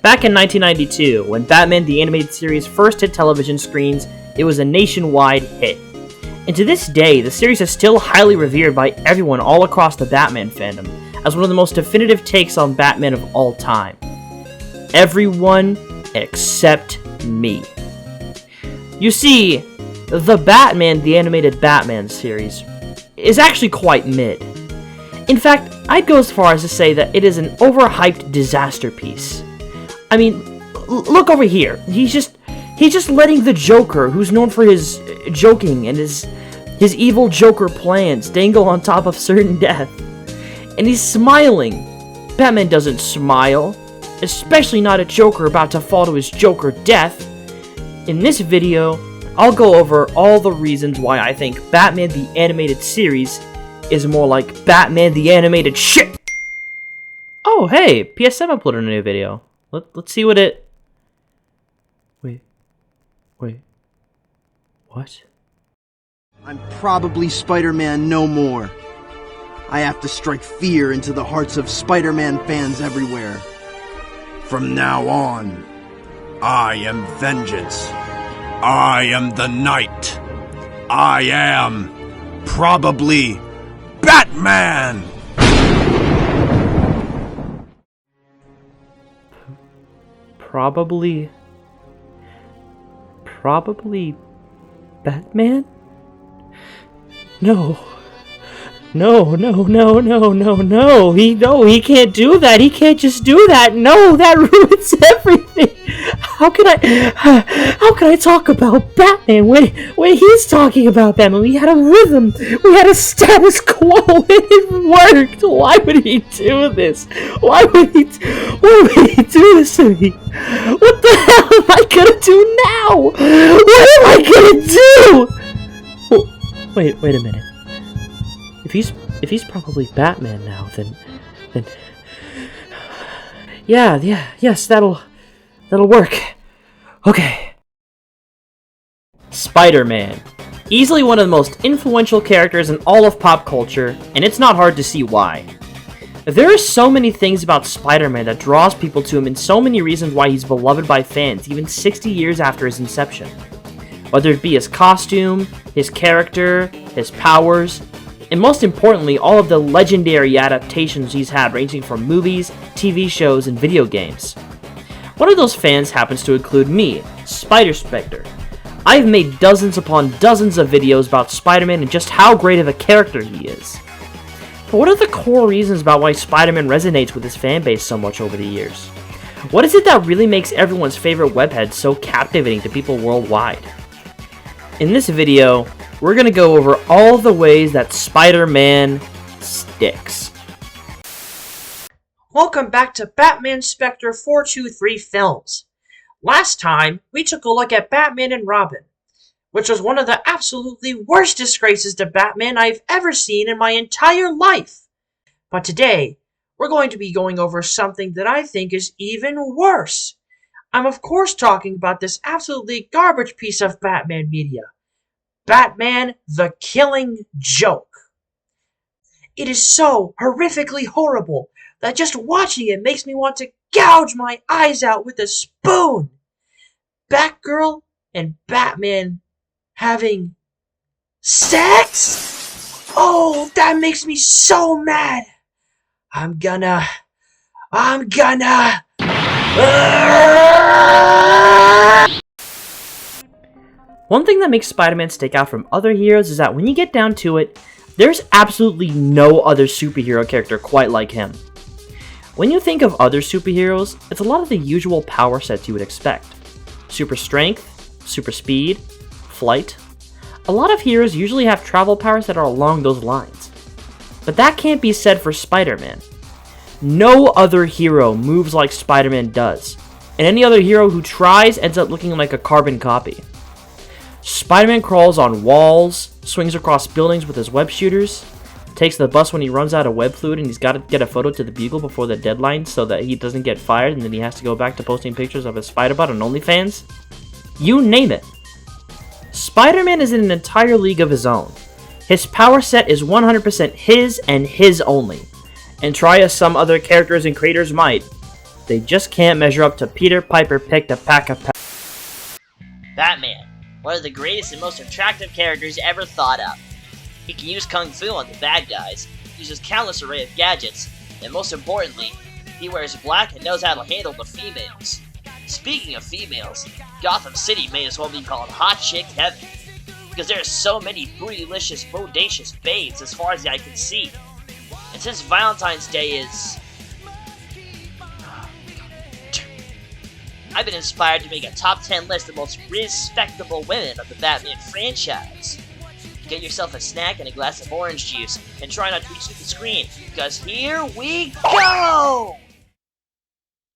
Back in 1992, when Batman the Animated Series first hit television screens, it was a nationwide hit. And to this day, the series is still highly revered by everyone all across the Batman fandom, as one of the most definitive takes on Batman of all time. Everyone except me. You see, the Batman the Animated Batman series is actually quite mid. In fact, I'd go as far as to say that it is an overhyped disaster piece. I mean, look over here. He's just letting the Joker, who's known for his joking and his evil Joker plans, dangle on top of certain death. And he's smiling. Batman doesn't smile, especially not a Joker about to fall to his Joker death. In this video, I'll go over all the reasons why I think Batman the Animated Series is more like Batman the Animated shit. Oh, hey, PS7 uploaded a new video. Let's see what it... Wait. What? I'm probably Spider-Man no more. I have to strike fear into the hearts of Spider-Man fans everywhere. From now on, I am vengeance. I am the Knight. I am probably Batman! Probably Batman? No, he can't do that. He can't just do that. No, that ruins everything. How can I talk about Batman when he's talking about Batman? We had a rhythm. We had a status quo and it worked. Why would he do this? Why would he do this to me? What the hell am I gonna do now? What am I gonna do? Oh, wait a minute. If he's probably Batman now, then yes, that'll work. Okay. Spider-Man. Easily one of the most influential characters in all of pop culture, and it's not hard to see why. There are so many things about Spider-Man that draws people to him and so many reasons why he's beloved by fans even 60 years after his inception. Whether it be his costume, his character, his powers, and most importantly, all of the legendary adaptations he's had ranging from movies, TV shows, and video games. One of those fans happens to include me, Spider-Spectre. I've made dozens upon dozens of videos about Spider-Man and just how great of a character he is. But what are the core reasons about why Spider-Man resonates with his fanbase so much over the years? What is it that really makes everyone's favorite webhead so captivating to people worldwide? In this video, we're going to go over all the ways that Spider-Man sticks. Welcome back to Batman Spectre 423 Films. Last time, we took a look at Batman and Robin, which was one of the absolutely worst disgraces to Batman I've ever seen in my entire life. But today, we're going to be going over something that I think is even worse. I'm of course talking about this absolutely garbage piece of Batman media. Batman the Killing Joke. It is so horrifically horrible that just watching it makes me want to gouge my eyes out with a spoon. Batgirl and Batman having sex? Oh, that makes me so mad. I'm gonna... One thing that makes Spider-Man stick out from other heroes is that when you get down to it, there's absolutely no other superhero character quite like him. When you think of other superheroes, it's a lot of the usual power sets you would expect. Super strength, super speed, flight. A lot of heroes usually have travel powers that are along those lines. But that can't be said for Spider-Man. No other hero moves like Spider-Man does, and any other hero who tries ends up looking like a carbon copy. Spider-Man crawls on walls, swings across buildings with his web shooters, takes the bus when he runs out of web fluid and he's got to get a photo to the Bugle before the deadline so that he doesn't get fired and then he has to go back to posting pictures of his Spider-Bot on OnlyFans. You name it. Spider-Man is in an entire league of his own. His power set is 100% his and his only. And try as some other characters and creators might, They just can't measure up to Peter Piper picked a pack of Batman, one of the greatest and most attractive characters ever thought up. He can use Kung Fu on the bad guys, uses countless array of gadgets, and most importantly, he wears black and knows how to handle the females. Speaking of females, Gotham City may as well be called Hot Chick Heaven, because there are so many bootylicious, bodacious babes as far as the eye can see. And since Valentine's Day is... I've been inspired to make a top 10 list of most respectable women of the Batman franchise. Get yourself a snack and a glass of orange juice, and try not to reach through the screen, because here we go!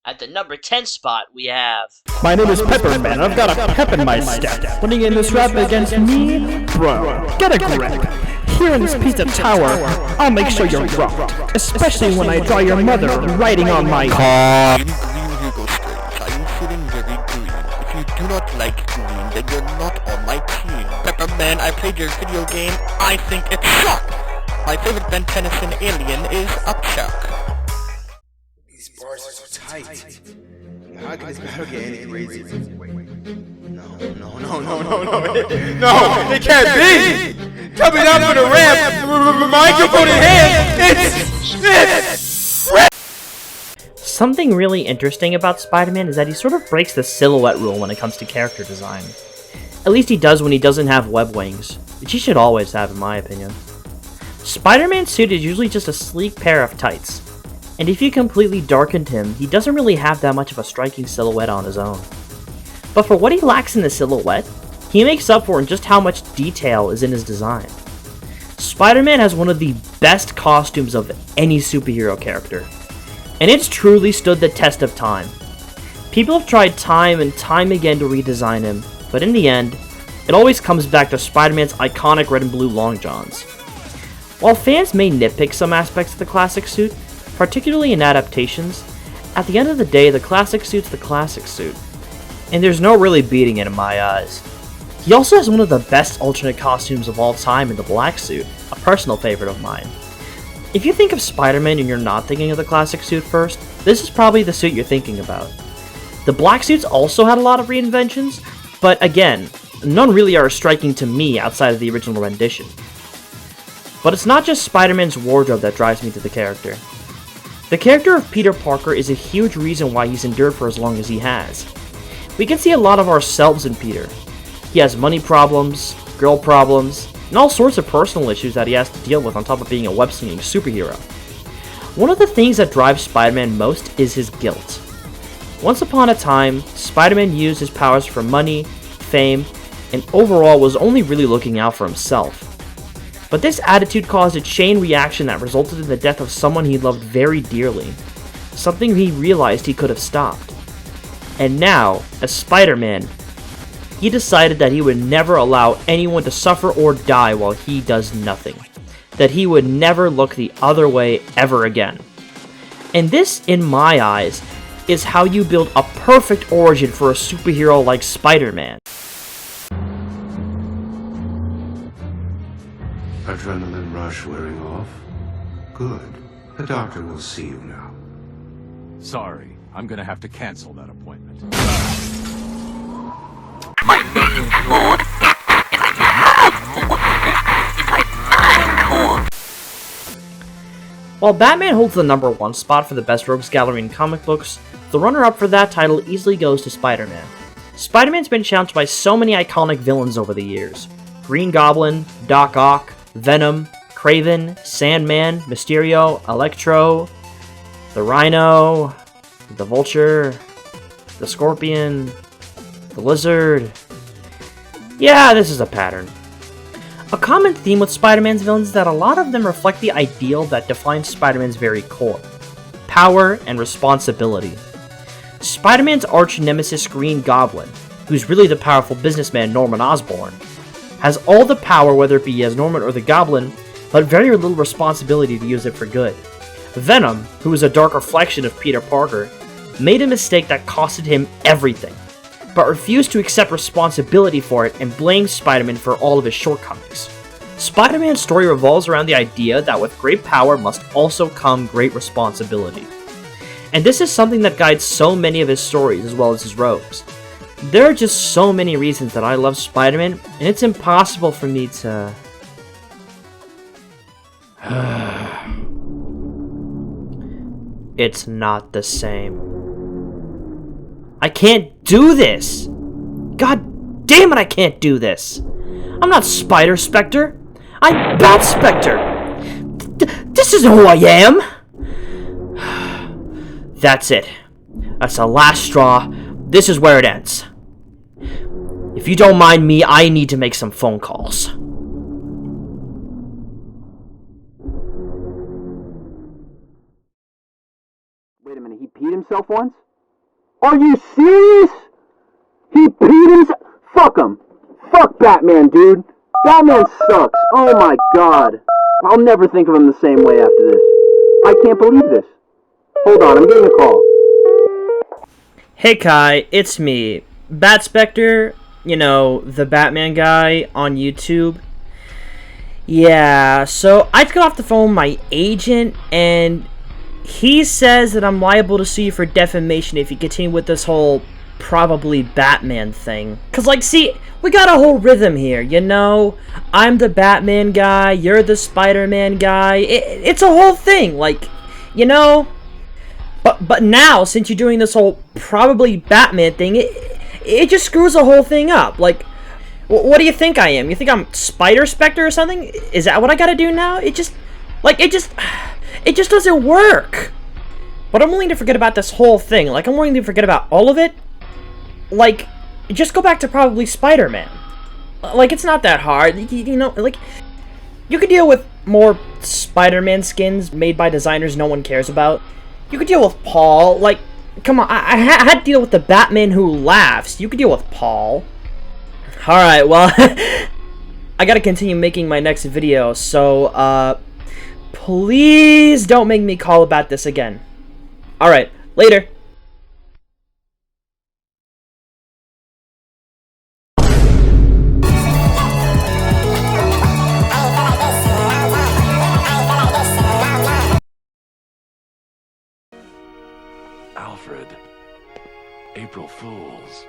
At the number 10 spot, we have... My name is Pepperman, I've got a pep in my step. Winning in this rap against me? Bro, get a grip. Here in this pizza tower, I'll make sure you're rocked. Especially when I draw your mother writing on my car. Do not like green, then you're not on my team. Pepperman, I played your video game. I think it's suck. My favorite Ben Tennyson alien is Upchuck. These bars are so tight. How can this battle get any crazier? No, it can't be! Coming up for the ramp, microphone in hand, it's Something really interesting about Spider-Man is that he sort of breaks the silhouette rule when it comes to character design. At least he does when he doesn't have web wings, which he should always have in my opinion. Spider-Man's suit is usually just a sleek pair of tights, and if you completely darkened him, he doesn't really have that much of a striking silhouette on his own. But for what he lacks in the silhouette, he makes up for in just how much detail is in his design. Spider-Man has one of the best costumes of any superhero character, and it's truly stood the test of time. People have tried time and time again to redesign him, but in the end, it always comes back to Spider-Man's iconic red and blue long johns. While fans may nitpick some aspects of the classic suit, particularly in adaptations, at the end of the day, the classic suit's the classic suit, and there's no really beating it in my eyes. He also has one of the best alternate costumes of all time in the black suit, a personal favorite of mine. If you think of Spider-Man and you're not thinking of the classic suit first, this is probably the suit you're thinking about. The black suits also had a lot of reinventions, but again, none really are striking to me outside of the original rendition. But it's not just Spider-Man's wardrobe that drives me to the character. The character of Peter Parker is a huge reason why he's endured for as long as he has. We can see a lot of ourselves in Peter. He has money problems, girl problems, and all sorts of personal issues that he has to deal with on top of being a web-slinging superhero. One of the things that drives Spider-Man most is his guilt. Once upon a time, Spider-Man used his powers for money, fame, and overall was only really looking out for himself. But this attitude caused a chain reaction that resulted in the death of someone he loved very dearly, something he realized he could have stopped. And now, as Spider-Man, he decided that he would never allow anyone to suffer or die while he does nothing. That he would never look the other way ever again. And this, in my eyes, is how you build a perfect origin for a superhero like Spider-Man. Adrenaline rush wearing off? Good. The doctor will see you now. Sorry, I'm gonna have to cancel that appointment. My name's Lord. While Batman holds the number 1 spot for the best rogues gallery in comic books, the runner-up for that title easily goes to Spider-Man. Spider-Man's been challenged by so many iconic villains over the years. Green Goblin, Doc Ock, Venom, Kraven, Sandman, Mysterio, Electro, the Rhino, the Vulture, the Scorpion, the Lizard. Yeah, this is a pattern. A common theme with Spider-Man's villains is that a lot of them reflect the ideal that defines Spider-Man's very core: power and responsibility. Spider-Man's arch-nemesis Green Goblin, who's really the powerful businessman Norman Osborn, has all the power, whether it be as Norman or the Goblin, but very little responsibility to use it for good. Venom, who is a dark reflection of Peter Parker, made a mistake that costed him everything, but refused to accept responsibility for it and blamed Spider-Man for all of his shortcomings. Spider-Man's story revolves around the idea that with great power must also come great responsibility. And this is something that guides so many of his stories as well as his robes. There are just so many reasons that I love Spider-Man, and it's impossible for me to... It's not the same. I can't do this! God damn it, I can't do this! I'm not Spider Spectre! I'm Bat Spectre! This isn't who I am! That's it. That's the last straw. This is where it ends. If you don't mind me, I need to make some phone calls. Wait a minute, he peed himself once? Are you serious? He peed himself? Fuck him. Fuck Batman, dude. Batman sucks. Oh my god. I'll never think of him the same way after this. I can't believe this. Hold on, I'm getting a call. Hey Kai, it's me, Bat Spectre, you know, the Batman guy on YouTube. Yeah, so I just got off the phone with my agent, and he says that I'm liable to sue you for defamation if you continue with this whole probably Batman thing. Cause like, see, we got a whole rhythm here, you know? I'm the Batman guy, you're the Spider-Man guy, it's a whole thing, like, you know? But now, since you're doing this whole probably Batman thing, it just screws the whole thing up. Like, what do you think I am? You think I'm Spider Spectre or something? Is that what I gotta do now? It just doesn't work. But I'm willing to forget about this whole thing. Like, I'm willing to forget about all of it. Like, just go back to probably Spider-Man. Like, it's not that hard. You know, like, you could deal with more Spider-Man skins made by designers no one cares about. You could deal with Paul. Like, come on, I had to deal with the Batman who laughs. You could deal with Paul. Alright, well, I gotta continue making my next video, so, please don't make me call about this again. Alright, later. Alfred. April Fools.